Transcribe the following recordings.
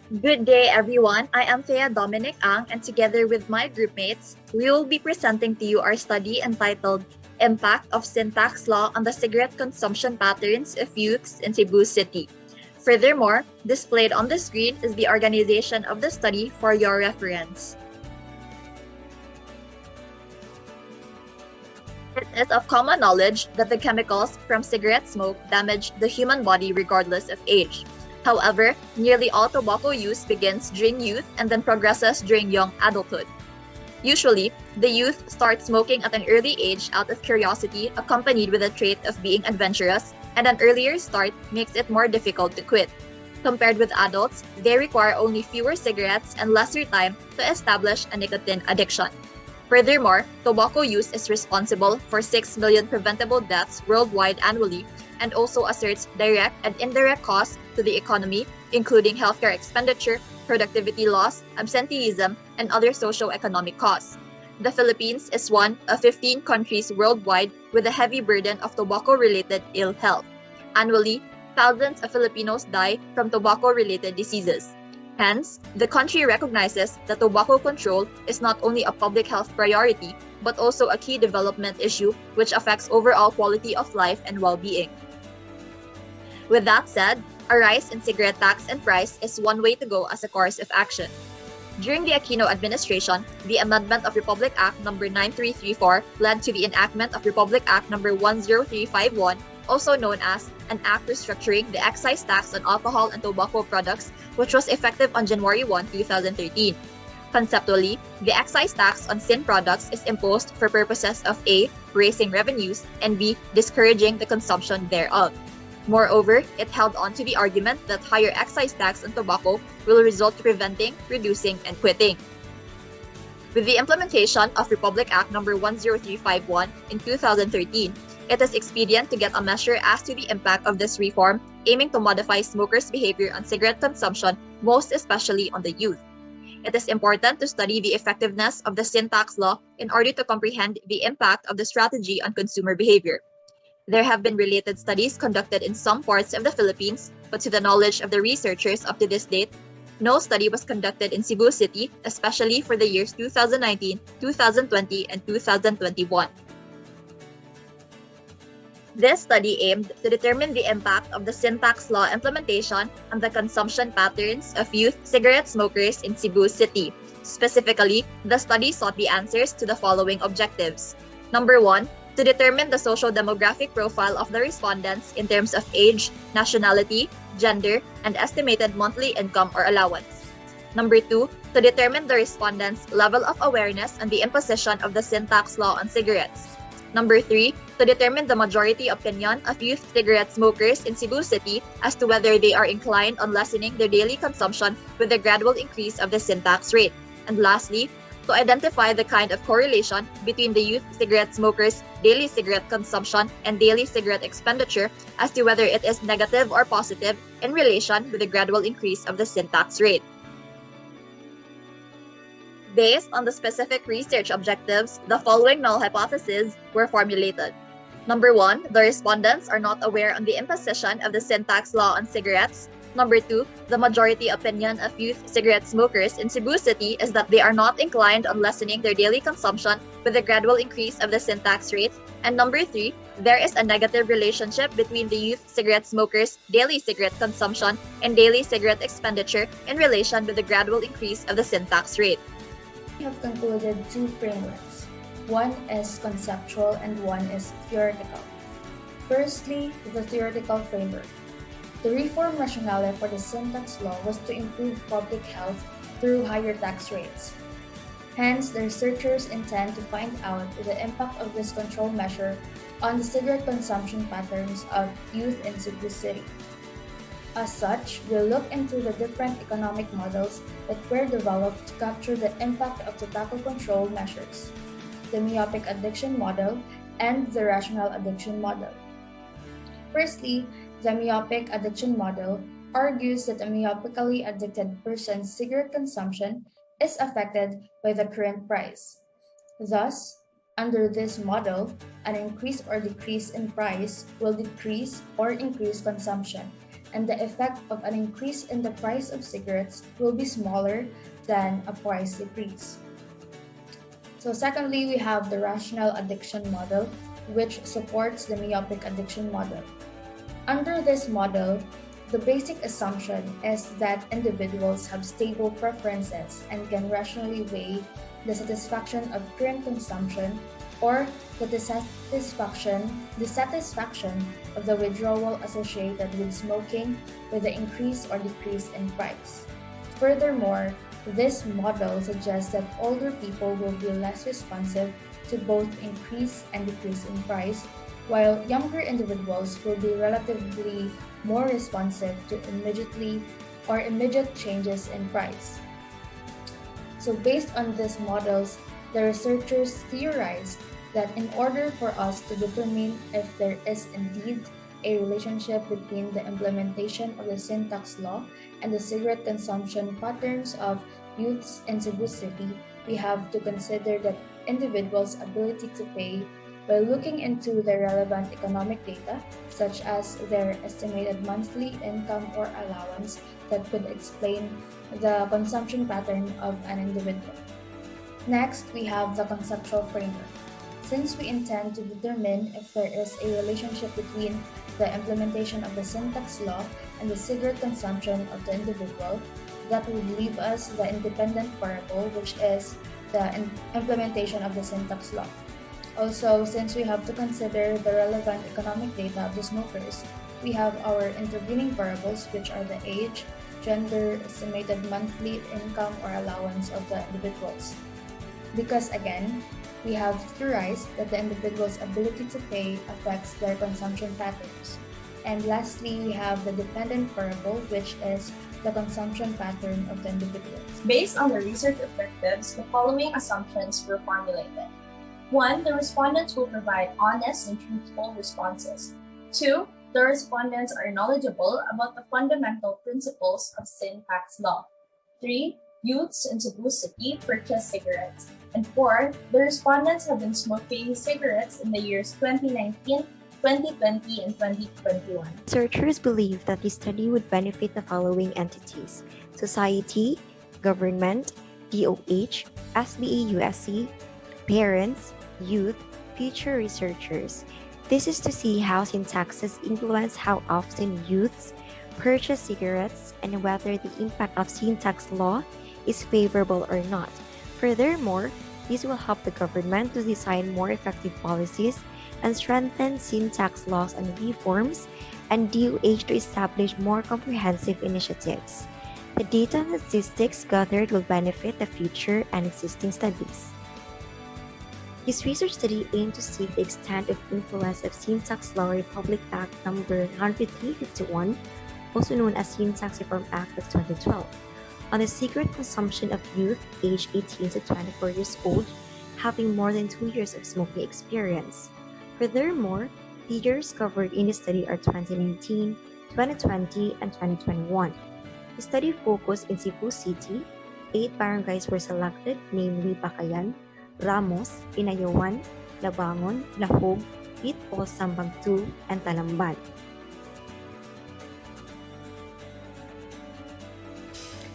Good day, everyone. I am Thea Dominique, and together with my groupmates, we will be presenting to you our study entitled Impact of Sin Tax Law on the Cigarette Consumption Patterns of Youths in Cebu City. Furthermore, displayed on the screen is the organization of the study for your reference. It is of common knowledge that the chemicals from cigarette smoke damage the human body regardless of age. However, nearly all tobacco use begins during youth and then progresses during young adulthood. Usually, the youth start smoking at an early age out of curiosity, accompanied with a trait of being adventurous, and an earlier start makes it more difficult to quit. Compared with adults, they require only fewer cigarettes and lesser time to establish a nicotine addiction. Furthermore, tobacco use is responsible for 6 million preventable deaths worldwide annually and also asserts direct and indirect costs to the economy, including healthcare expenditure, productivity loss, absenteeism, and other socio-economic costs. The Philippines is one of 15 countries worldwide with a heavy burden of tobacco-related ill health. Annually, thousands of Filipinos die from tobacco-related diseases. Hence, the country recognizes that tobacco control is not only a public health priority, but also a key development issue which affects overall quality of life and well-being. With that said, a rise in cigarette tax and price is one way to go as a course of action. During the Aquino administration, the amendment of Republic Act No. 9334 led to the enactment of Republic Act No. 10351, also known as an act restructuring the excise tax on alcohol and tobacco products, which was effective on January 1, 2013. Conceptually, the excise tax on sin products is imposed for purposes of A. Raising revenues, and B. Discouraging the consumption thereof. Moreover, it held on to the argument that higher excise tax on tobacco will result in preventing, reducing, and quitting. With the implementation of Republic Act No. 10351 in 2013, it is expedient to get a measure as to the impact of this reform, aiming to modify smokers' behavior on cigarette consumption, most especially on the youth. It is important to study the effectiveness of the sin tax law in order to comprehend the impact of the strategy on consumer behavior. There have been related studies conducted in some parts of the Philippines, but to the knowledge of the researchers up to this date, no study was conducted in Cebu City, especially for the years 2019, 2020, and 2021. This study aimed to determine the impact of the sin tax law implementation on the consumption patterns of youth cigarette smokers in Cebu City. Specifically, the study sought the answers to the following objectives. Number 1, to determine the socio-demographic profile of the respondents in terms of age, nationality, gender, and estimated monthly income or allowance. Number 2, to determine the respondents' level of awareness on the imposition of the sin tax law on cigarettes. Number 3, to determine the majority opinion of youth cigarette smokers in Cebu City as to whether they are inclined on lessening their daily consumption with the gradual increase of the sin tax rate. And lastly, to identify the kind of correlation between the youth cigarette smokers' daily cigarette consumption and daily cigarette expenditure as to whether it is negative or positive in relation with the gradual increase of the sin tax rate. Based on the specific research objectives, the following null hypotheses were formulated. Number 1, the respondents are not aware on the imposition of the sin tax law on cigarettes. Number 2, the majority opinion of youth cigarette smokers in Cebu City is that they are not inclined on lessening their daily consumption with the gradual increase of the sin tax rate. And number 3, there is a negative relationship between the youth cigarette smokers' daily cigarette consumption and daily cigarette expenditure in relation with the gradual increase of the sin tax rate. We have concluded two frameworks. One is conceptual and one is theoretical. Firstly, the theoretical framework. The reform rationale for the sin tax law was to improve public health through higher tax rates. Hence, the researchers intend to find out the impact of this control measure on the cigarette consumption patterns of youth in Cebu City. As such, we'll look into the different economic models that were developed to capture the impact of tobacco control measures, the myopic addiction model and the rational addiction model. Firstly, the myopic addiction model argues that a myopically addicted person's cigarette consumption is affected by the current price. Thus, under this model, an increase or decrease in price will decrease or increase consumption, and the effect of an increase in the price of cigarettes will be smaller than a price decrease. So secondly, we have the rational addiction model, which supports the myopic addiction model. Under this model, the basic assumption is that individuals have stable preferences and can rationally weigh the satisfaction of current consumption or the dissatisfaction of the withdrawal associated with smoking with the increase or decrease in price. Furthermore, this model suggests that older people will be less responsive to both increase and decrease in price, while younger individuals will be relatively more responsive to immediate changes in price. So based on these models, the researchers theorized that in order for us to determine if there is indeed a relationship between the implementation of the sin tax law and the cigarette consumption patterns of youths in Cebu City, we have to consider that individuals' ability to pay by looking into the relevant economic data, such as their estimated monthly income or allowance that could explain the consumption pattern of an individual. Next, we have the conceptual framework. Since we intend to determine if there is a relationship between the implementation of the sin tax law and the cigarette consumption of the individual, that would leave us the independent variable, which is the implementation of the sin tax law. Also, since we have to consider the relevant economic data of the smokers, we have our intervening variables, which are the age, gender, estimated monthly income or allowance of the individuals. Because again, we have theorized that the individual's ability to pay affects their consumption patterns. And lastly, we have the dependent variable, which is the consumption pattern of the individuals. Based on the research objectives, the following assumptions were formulated. 1. The respondents will provide honest and truthful responses. 2. The respondents are knowledgeable about the fundamental principles of sin tax law. 3. Youths in Cebu City purchase cigarettes. And 4. The respondents have been smoking cigarettes in the years 2019, 2020, and 2021. Researchers believe that this study would benefit the following entities: society, government, DOH, SBA USC, parents, youth, future researchers. This is to see how sin taxes influence how often youths purchase cigarettes and whether the impact of sin tax law is favorable or not. Furthermore, this will help the government to design more effective policies and strengthen sin tax laws and reforms, and DOH to establish more comprehensive initiatives. The data and statistics gathered will benefit the future and existing studies. This research study aimed to see the extent of influence of Sin Tax Law Republic Act No. 10351, also known as Sin Tax Reform Act of 2012, on the cigarette consumption of youth aged 18 to 24 years old having more than 2 years of smoking experience. Furthermore, the years covered in the study are 2019, 2020, and 2021. The study focused in Cebu City. 8 barangays were selected, namely Bakayan, Ramos, Inayawan, Labangon, Lahog, Pitpol, Sambang 2, and Talamban.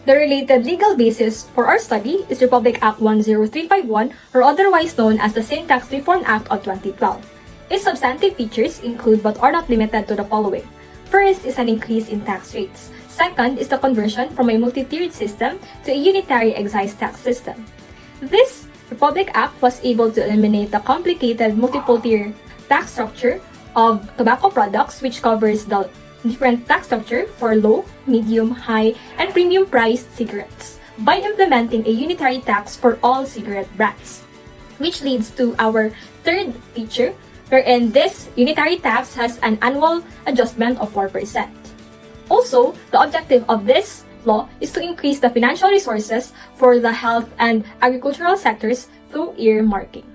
The related legal basis for our study is Republic Act 10351, or otherwise known as the Sin Tax Reform Act of 2012. Its substantive features include but are not limited to the following. First is an increase in tax rates. Second is the conversion from a multi-tiered system to a unitary excise tax system. This Republic Act was able to eliminate the complicated multiple-tier tax structure of tobacco products, which covers the different tax structure for low, medium, high, and premium priced cigarettes by implementing a unitary tax for all cigarette brands, which leads to our third feature, wherein this unitary tax has an annual adjustment of 4%. Also, the objective of this law is to increase the financial resources for the health and agricultural sectors through earmarking.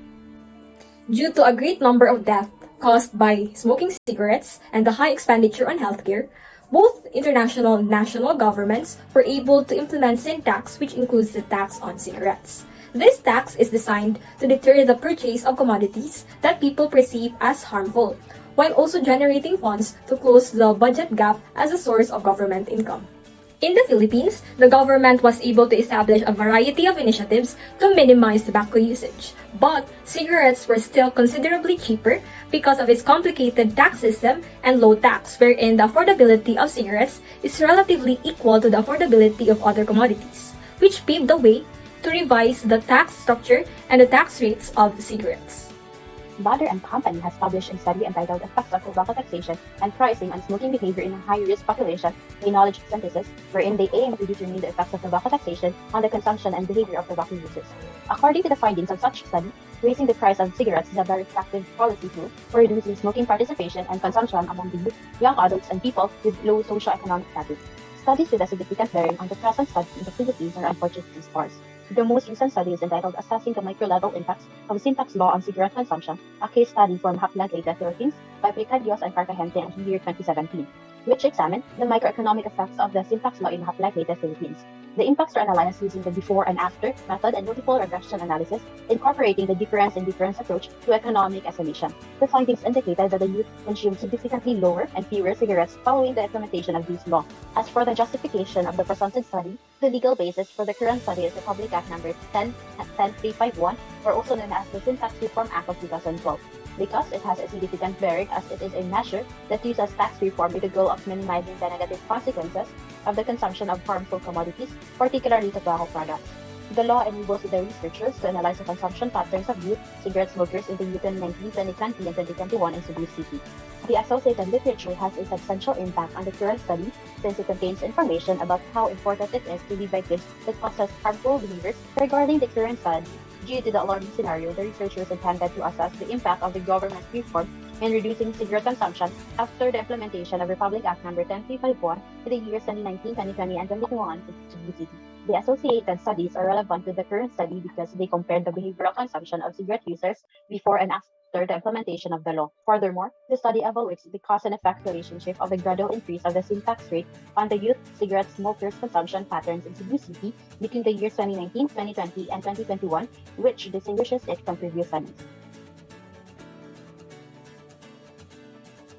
Due to a great number of deaths caused by smoking cigarettes and the high expenditure on healthcare, both international and national governments were able to implement sin tax, which includes the tax on cigarettes. This tax is designed to deter the purchase of commodities that people perceive as harmful, while also generating funds to close the budget gap as a source of government income. In the Philippines, the government was able to establish a variety of initiatives to minimize tobacco usage. But cigarettes were still considerably cheaper because of its complicated tax system and low tax, wherein the affordability of cigarettes is relatively equal to the affordability of other commodities, which paved the way to revise the tax structure and the tax rates of cigarettes. Bader and Company has published a study entitled Effects of Tobacco Taxation and Pricing on Smoking Behavior in a High-Risk Population, a knowledge synthesis, wherein they aim to determine the effects of tobacco taxation on the consumption and behavior of tobacco users. According to the findings of such study, raising the price of cigarettes is a very effective policy tool for reducing smoking participation and consumption among the youth, young adults, and people with low socioeconomic status. Studies with a significant bearing on the present study in the Philippines are unfortunately sparse. The most recent study is entitled Assessing the Micro-Level Impacts of the Sin Tax Law on Cigarette Consumption, a case study from Accallaga, Philippines, by Precadios and Carcajente in the year 2017, which examined the microeconomic effects of the Sin Tax Law in Accallaga, Philippines. The impacts are analyzed using the before and after method and multiple regression analysis, incorporating the difference in difference approach to economic estimation. The findings indicated that the youth consumed significantly lower and fewer cigarettes following the implementation of this law. As for the justification of the presented study, the legal basis for the current study is the Public Act Number 10351, or also known as the Sin Tax Reform Act of 2012. Because it has a significant bearing as it is a measure that uses tax reform with the goal of minimizing the negative consequences of the consumption of harmful commodities, particularly tobacco products. The law enables the researchers to analyze the consumption patterns of youth cigarette smokers in the year 2019, 2020, and 2021 in Cebu City. The associated literature has a substantial impact on the current study since it contains information about how important it is to live by goods that causes harmful behaviors regarding the current study. Due to the alarming scenario, the researchers intended to assess the impact of the government reform in reducing cigarette consumption after the implementation of Republic Act Number 10351 in the years 2019, 2020, and 2021 in Cebu City. The associated studies are relevant to the current study because they compare the behavioral consumption of cigarette users before and after the implementation of the law. Furthermore, the study evaluates the cause and effect relationship of the gradual increase of the sin tax rate on the youth cigarette smokers' consumption patterns in Cebu City between the years 2019, 2020, and 2021, which distinguishes it from previous studies.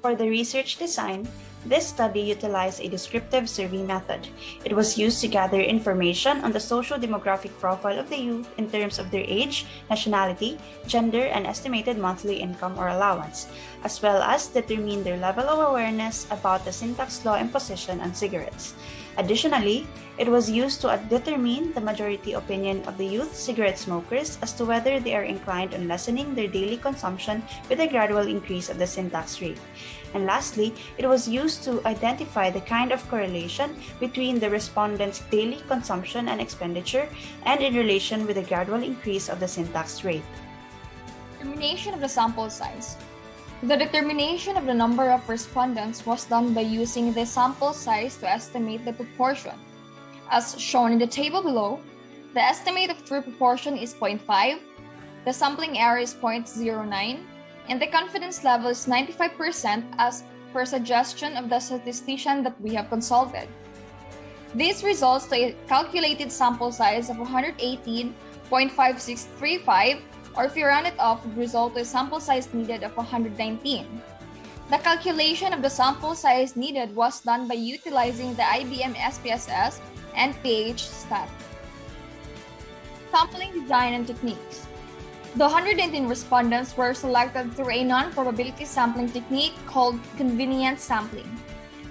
For the research design, this study utilized a descriptive survey method. It was used to gather information on the socio-demographic profile of the youth in terms of their age, nationality, gender, and estimated monthly income or allowance, as well as determine their level of awareness about the sin tax law imposition on cigarettes. Additionally, it was used to determine the majority opinion of the youth cigarette smokers as to whether they are inclined on lessening their daily consumption with a gradual increase of the sin tax rate. And lastly, it was used to identify the kind of correlation between the respondents' daily consumption and expenditure and in relation with the gradual increase of the sin tax rate. Determination of the sample size. The determination of the number of respondents was done by using the sample size to estimate the proportion. As shown in the table below, the estimate of true proportion is 0.5, the sampling error is 0.09, and the confidence level is 95% as per suggestion of the statistician that we have consulted. This results to a calculated sample size of 118.5635, or if you round it off, would result to a sample size needed of 119. The calculation of the sample size needed was done by utilizing the IBM SPSS and pH stat. Sampling design and techniques. The 119 respondents were selected through a non-probability sampling technique called convenient sampling.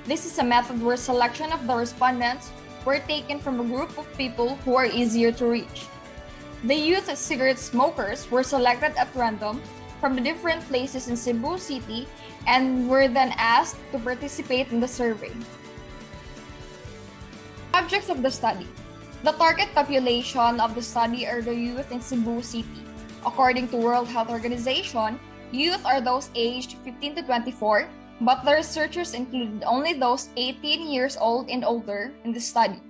This is a method where selection of the respondents were taken from a group of people who are easier to reach. The youth cigarette smokers were selected at random from the different places in Cebu City and were then asked to participate in the survey. Objects of the study. The target population of the study are the youth in Cebu City. According to World Health Organization, youth are those aged 15 to 24, but the researchers included only those 18 years old and older in the study.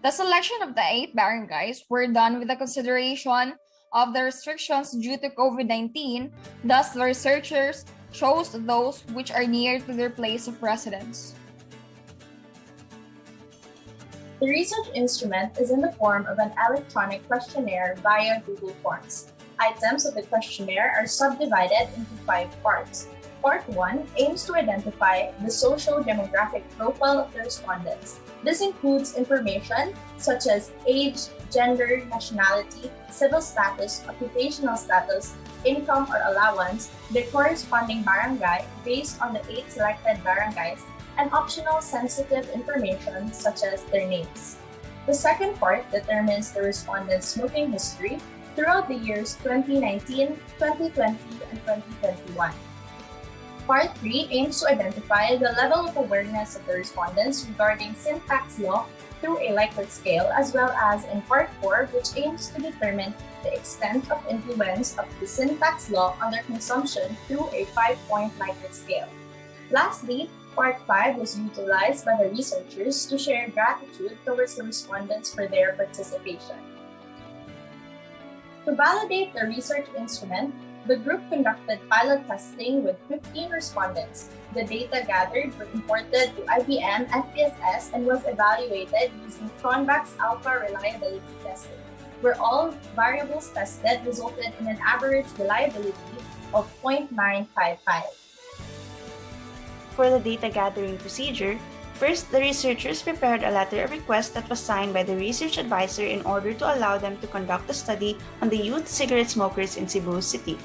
The selection of the 8 barangays were done with the consideration of the restrictions due to COVID-19, thus the researchers chose those which are near to their place of residence. The research instrument is in the form of an electronic questionnaire via Google Forms. Items of the questionnaire are subdivided into 5 parts. Part 1 aims to identify the socio-demographic profile of the respondents. This includes information such as age, gender, nationality, civil status, occupational status, income or allowance, their corresponding barangay based on the 8 selected barangays, and optional sensitive information such as their names. The second part determines the respondent's smoking history throughout the years 2019, 2020, and 2021. Part 3 aims to identify the level of awareness of the respondents regarding sin tax law through a Likert scale, as well as in Part 4, which aims to determine the extent of influence of the sin tax law on their consumption through a 5-point Likert scale. Lastly, Part 5 was utilized by the researchers to share gratitude towards the respondents for their participation. To validate the research instrument, the group conducted pilot testing with 15 respondents. The data gathered were imported to IBM SPSS and was evaluated using Cronbach's alpha reliability testing, where all variables tested resulted in an average reliability of 0.955. For the data gathering procedure, first, the researchers prepared a letter of request that was signed by the research advisor in order to allow them to conduct a study on the youth cigarette smokers in Cebu City.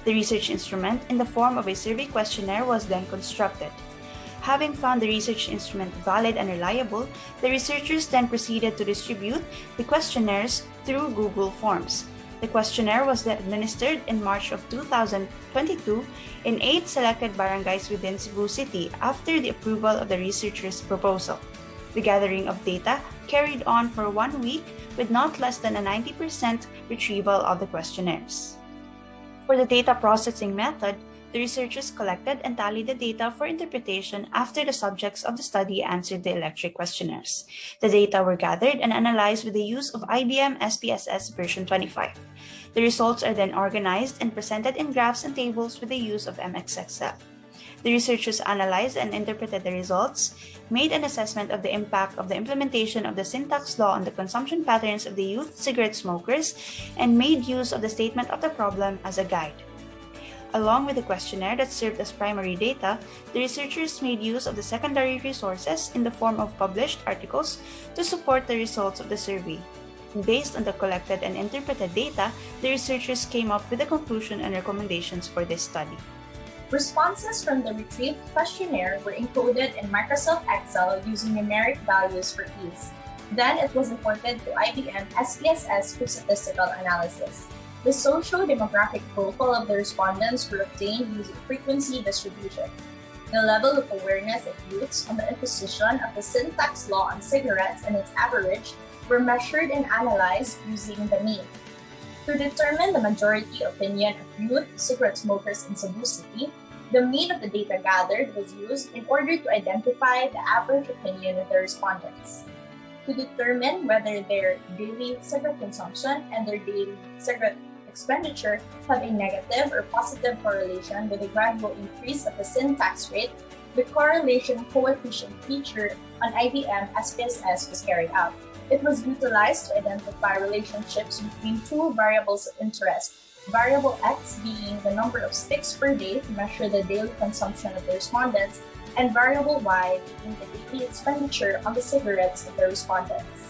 The research instrument, in the form of a survey questionnaire, was then constructed. Having found the research instrument valid and reliable, the researchers then proceeded to distribute the questionnaires through Google Forms. The questionnaire was then administered in March of 2022 in 8 selected barangays within Cebu City after the approval of the researchers' proposal. The gathering of data carried on for 1 week with not less than a 90% retrieval of the questionnaires. For the data processing method, the researchers collected and tallied the data for interpretation after the subjects of the study answered the electric questionnaires. The data were gathered and analyzed with the use of IBM SPSS version 25. The results are then organized and presented in graphs and tables with the use of MX Excel. The researchers analyzed and interpreted the results, made an assessment of the impact of the implementation of the sin tax law on the consumption patterns of the youth cigarette smokers, and made use of the statement of the problem as a guide. Along with the questionnaire that served as primary data, the researchers made use of the secondary resources in the form of published articles to support the results of the survey. Based on the collected and interpreted data, the researchers came up with a conclusion and recommendations for this study. Responses from the retrieved questionnaire were encoded in Microsoft Excel using numeric values for ease. Then it was imported to IBM SPSS for statistical analysis. The socio-demographic profile of the respondents were obtained using frequency distribution. The level of awareness of youths on the imposition of the sin tax law on cigarettes and its average were measured and analyzed using the mean. To determine the majority opinion of youth cigarette smokers in Cebu City, the mean of the data gathered was used in order to identify the average opinion of the respondents. To determine whether their daily cigarette consumption and their daily cigarette expenditure have a negative or positive correlation with a gradual increase of the sin tax rate, the correlation coefficient feature on IBM SPSS was carried out. It was utilized to identify relationships between two variables of interest, variable X being the number of sticks per day to measure the daily consumption of the respondents, and variable Y being the daily expenditure on the cigarettes of the respondents.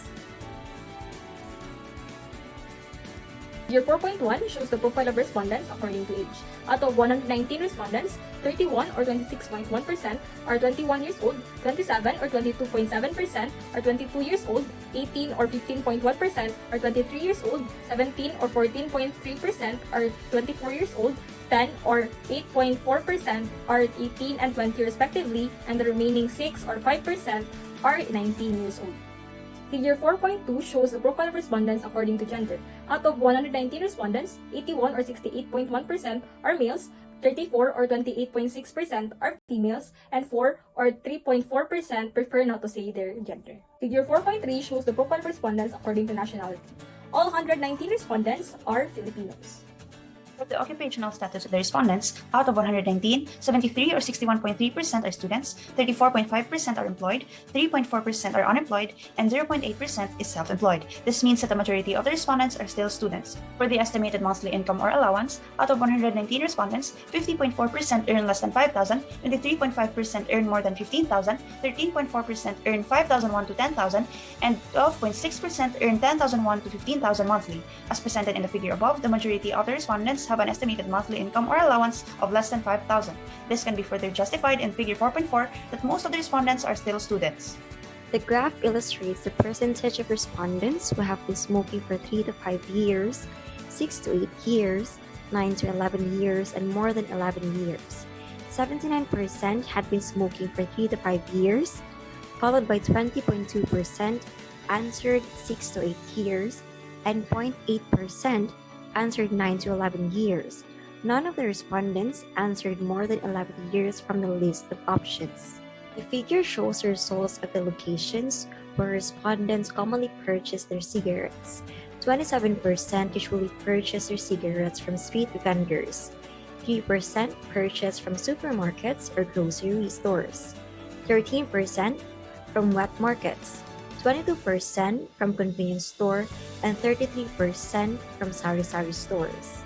Year 4.1 shows the profile of respondents according to age. Out of 119 respondents, 31 or 26.1% are 21 years old, 27 or 22.7% are 22 years old, 18 or 15.1% are 23 years old, 17 or 14.3% are 24 years old, 10 or 8.4% are 18 and 20 respectively, and the remaining 6 or 5% are 19 years old. Figure 4.2 shows the profile of respondents according to gender. Out of 119 respondents, 81 or 68.1% are males, 34 or 28.6% are females, and 4 or 3.4% prefer not to say their gender. Figure 4.3 shows the profile of respondents according to nationality. All 119 respondents are Filipinos. For the occupational status of the respondents, out of 119, 73 or 61.3% are students, 34.5% are employed, 3.4% are unemployed, and 0.8% is self-employed. This means that the majority of the respondents are still students. For the estimated monthly income or allowance, out of 119 respondents, 50.4% earn less than 5,000, 23.5% earn more than 15,000, 13.4% earn 5,001 to 10,000, and 12.6% earn 10,001 to 15,000 monthly. As presented in the figure above, the majority of the respondents have an estimated monthly income or allowance of less than 5,000. This can be further justified in figure 4.4 that most of the respondents are still students. The graph illustrates the percentage of respondents who have been smoking for 3 to 5 years, 6 to 8 years, 9 to 11 years, and more than 11 years. 79% had been smoking for 3 to 5 years, followed by 20.2% answered 6 to 8 years, and 0.8% answered 9 to 11 years. None of the respondents answered more than 11 years from the list of options. The figure shows the results of the locations where respondents commonly purchase their cigarettes. 27% usually purchase their cigarettes from street vendors. 3% purchase from supermarkets or grocery stores. 13% from wet markets. 22% from convenience store, and 33% from sari-sari stores.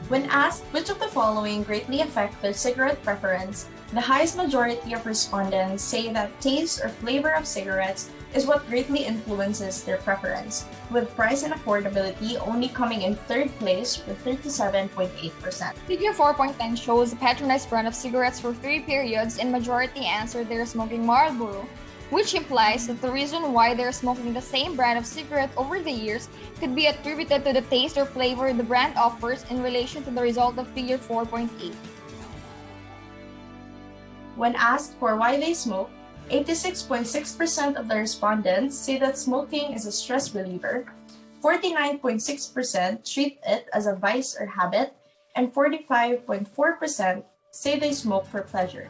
When asked which of the following greatly affect their cigarette preference, the highest majority of respondents say that taste or flavor of cigarettes is what greatly influences their preference, with price and affordability only coming in third place with 37.8%. Figure 4.10 shows the patronized brand of cigarettes for 3 periods, and majority answered they're smoking Marlboro, which implies that the reason why they're smoking the same brand of cigarette over the years could be attributed to the taste or flavor the brand offers in relation to the result of figure 4.8. When asked for why they smoke, 86.6% of the respondents say that smoking is a stress reliever, 49.6% treat it as a vice or habit, and 45.4% say they smoke for pleasure.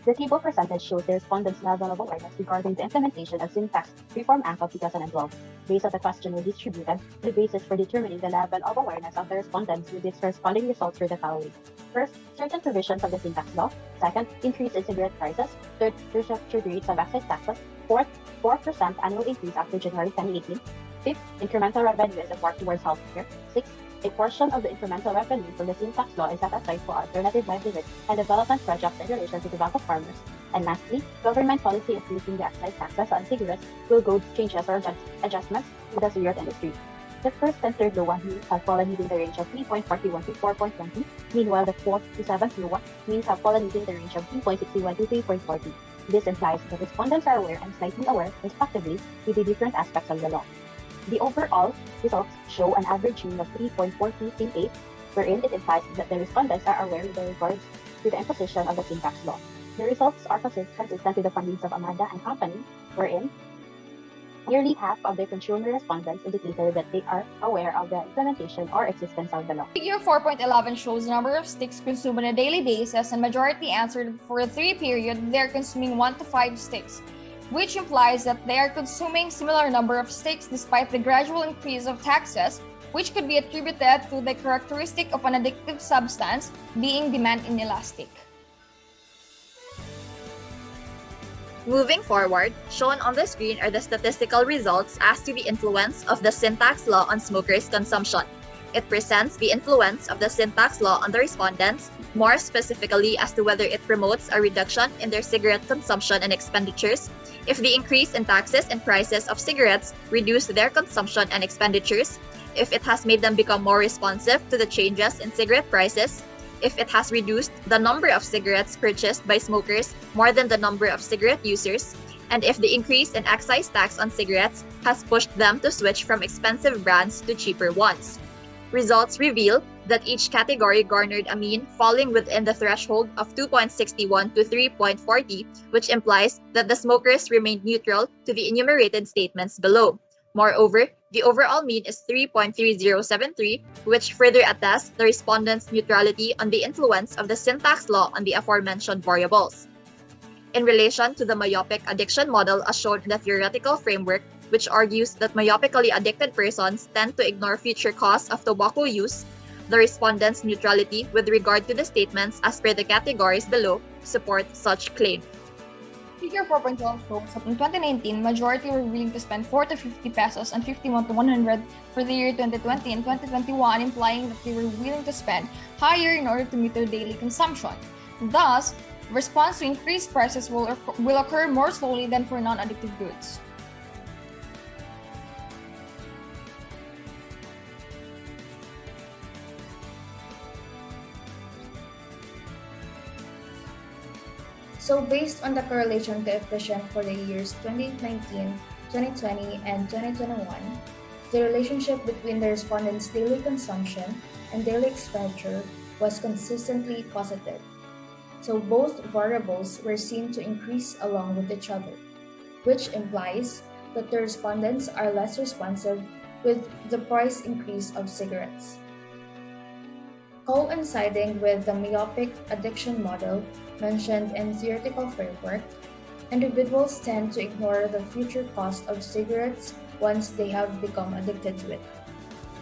The table percentage shows the respondents' level of awareness regarding the implementation of Sin Tax Reform Act of 2012. Based on the question we distributed, the basis for determining the level of awareness of the respondents with its corresponding results were the following. First, certain provisions of the Sin Tax law. Second, increase in cigarette prices. Third, restructured rates of excise taxes. Fourth, 4% annual increase after January 2018. Fifth, incremental revenue is embarked towards healthcare. Sixth, a portion of the incremental revenue from the Sin Tax law is set aside for alternative livelihood and development projects in relation to tobacco farmers. And lastly, government policy increasing the excise taxes on cigarettes will go changes or adjustments to the cigarette industry. The first and third low means have fallen within the range of 3.41 to 4.20. Meanwhile, the fourth to seventh low means have fallen within the range of 3.61 to 3.40. This implies that respondents are aware and slightly aware, respectively, with the different aspects of the law. The overall results show an average mean of 3.4238, wherein it implies that the respondents are aware with regards to the imposition of the Sin Tax law. The results are consistent with the findings of Amanda and Company, wherein nearly half of the consumer respondents indicated that they are aware of the implementation or existence of the law. Figure 4.11 shows the number of sticks consumed on a daily basis, and majority answered for a 3 period they're consuming 1 to 5 sticks, which implies that they are consuming similar number of sticks despite the gradual increase of taxes, which could be attributed to the characteristic of an addictive substance being demand inelastic. Moving forward, shown on the screen are the statistical results as to the influence of the Sin Tax law on smokers' consumption. It presents the influence of the Sin Tax law on the respondents, more specifically as to whether it promotes a reduction in their cigarette consumption and expenditures, if the increase in taxes and prices of cigarettes reduce their consumption and expenditures, if it has made them become more responsive to the changes in cigarette prices, if it has reduced the number of cigarettes purchased by smokers more than the number of cigarette users, and if the increase in excise tax on cigarettes has pushed them to switch from expensive brands to cheaper ones. Results reveal that each category garnered a mean falling within the threshold of 2.61 to 3.40, which implies that the smokers remained neutral to the enumerated statements below. Moreover, the overall mean is 3.3073, which further attests the respondents' neutrality on the influence of the Sin Tax law on the aforementioned variables. In relation to the myopic addiction model as shown in the theoretical framework, which argues that myopically addicted persons tend to ignore future costs of tobacco use. The respondents' neutrality with regard to the statements as per the categories below support such claim. Figure 4.12 shows that in 2019, majority were willing to spend 4 to 50 pesos and 51 to 100 for the year 2020 and 2021, implying that they were willing to spend higher in order to meet their daily consumption. Thus, response to increased prices will occur more slowly than for non-addictive goods. So based on the correlation coefficient for the years 2019, 2020, and 2021, the relationship between the respondents' daily consumption and daily expenditure was consistently positive. So both variables were seen to increase along with each other, which implies that the respondents are less responsive with the price increase of cigarettes. Coinciding with the myopic addiction model mentioned in theoretical framework, individuals tend to ignore the future cost of cigarettes once they have become addicted to it.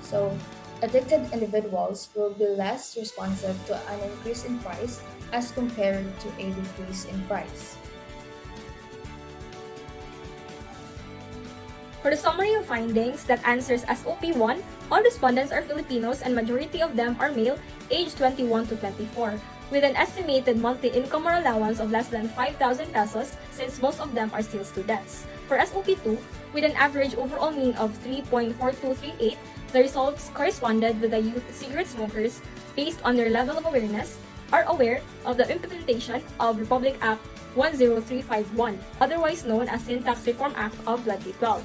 So, addicted individuals will be less responsive to an increase in price as compared to a decrease in price. For the summary of findings that answers SOP1, all respondents are Filipinos and majority of them are male, aged 21 to 24, with an estimated monthly income or allowance of less than 5,000 pesos since most of them are still students. For SOP2, with an average overall mean of 3.4238, the results corresponded with the youth cigarette smokers based on their level of awareness, are aware of the implementation of Republic Act 10351, otherwise known as Syntax Reform Act of 2012.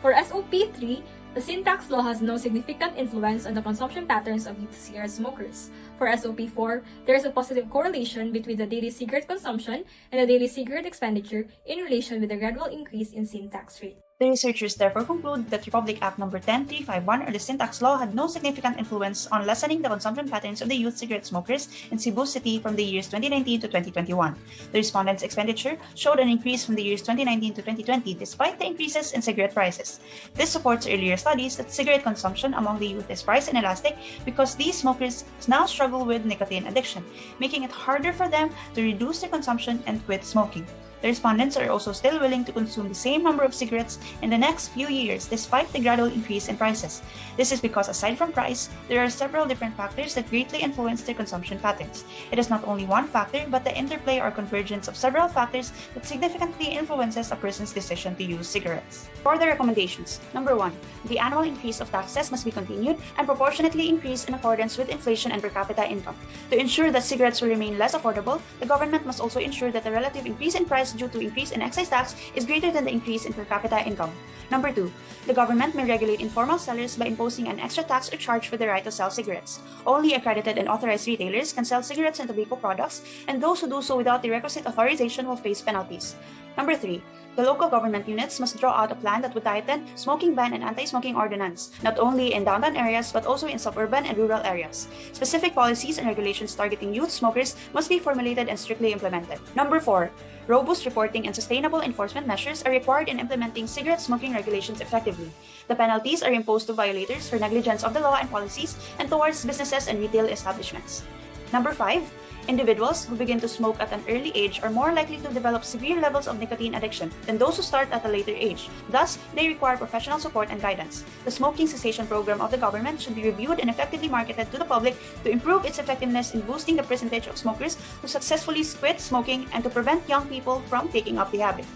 For SOP3, the sin tax law has no significant influence on the consumption patterns of youth cigarette smokers. For SOP4, there is a positive correlation between the daily cigarette consumption and the daily cigarette expenditure in relation with the gradual increase in sin tax rate. The researchers therefore conclude that Republic Act No. 10351 or the Sin Tax Law had no significant influence on lessening the consumption patterns of the youth cigarette smokers in Cebu City from the years 2019 to 2021. The respondents' expenditure showed an increase from the years 2019 to 2020 despite the increases in cigarette prices. This supports earlier studies that cigarette consumption among the youth is price inelastic because these smokers now struggle with nicotine addiction, making it harder for them to reduce their consumption and quit smoking. The respondents are also still willing to consume the same number of cigarettes in the next few years despite the gradual increase in prices. This is because aside from price, there are several different factors that greatly influence their consumption patterns. It is not only one factor, but the interplay or convergence of several factors that significantly influences a person's decision to use cigarettes. For the recommendations, number 1, the annual increase of taxes must be continued and proportionately increased in accordance with inflation and per capita income. To ensure that cigarettes will remain less affordable, the government must also ensure that the relative increase in price due to increase in excise tax is greater than the increase in per capita income. Number 2, the government may regulate informal sellers by imposing an extra tax or charge for the right to sell cigarettes. Only accredited and authorized retailers can sell cigarettes and tobacco products, and those who do so without the requisite authorization will face penalties. Number 3, the local government units must draw out a plan that would tighten smoking ban and anti-smoking ordinance, not only in downtown areas but also in suburban and rural areas. Specific policies and regulations targeting youth smokers must be formulated and strictly implemented. Number 4, robust reporting and sustainable enforcement measures are required in implementing cigarette smoking regulations effectively. The penalties are imposed to violators for negligence of the law and policies and towards businesses and retail establishments. Number 5, individuals who begin to smoke at an early age are more likely to develop severe levels of nicotine addiction than those who start at a later age. Thus, they require professional support and guidance. The smoking cessation program of the government should be reviewed and effectively marketed to the public to improve its effectiveness in boosting the percentage of smokers who successfully quit smoking and to prevent young people from taking up the habit.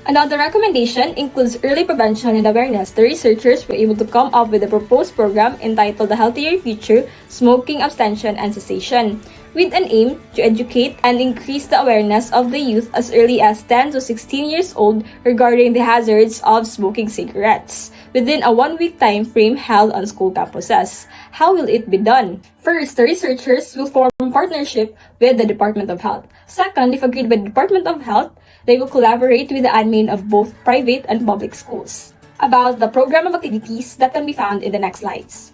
Another recommendation includes early prevention and awareness. The researchers were able to come up with a proposed program entitled The Healthier Future, Smoking Abstention and Cessation, with an aim to educate and increase the awareness of the youth as early as 10 to 16 years old regarding the hazards of smoking cigarettes, within a 1-week time frame held on school campuses. How will it be done? First, the researchers will form a partnership with the Department of Health. Second, if agreed by the Department of Health, they will collaborate with the admin of both private and public schools. About the program of activities that can be found in the next slides.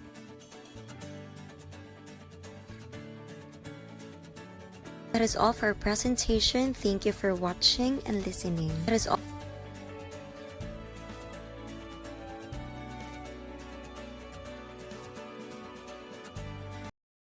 That is all for our presentation. Thank you for watching and listening. That is all.